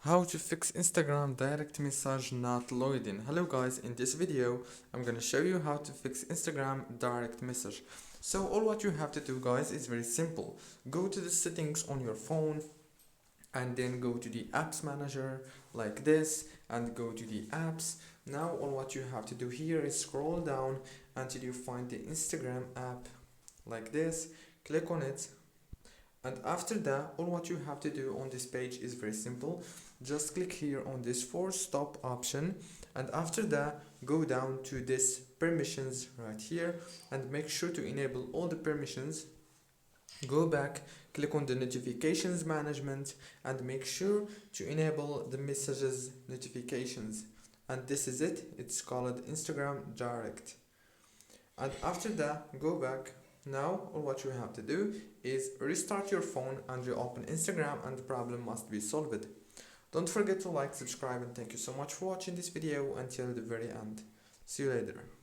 How to fix Instagram direct message not loading. Hello guys, in this video I'm gonna show you how to fix Instagram direct message. So all what you have to do guys is very simple. Go to the settings on your phone and then go to the apps manager like this and go to the apps. Now all what you have to do here is scroll down until you find the Instagram app like this. Click on it, and after that all what you have to do on this page is very simple. Just click here on this force stop option, and after that go down to this permissions right here and make sure to enable all the permissions. Go back, click on the notifications management and make sure to enable the messages notifications, and this is it. It's called Instagram direct. And after that go back. Now all what you have to do is restart your phone and reopen Instagram and the problem must be solved. Don't forget to like, subscribe, and thank you so much for watching this video until the very end. See you later.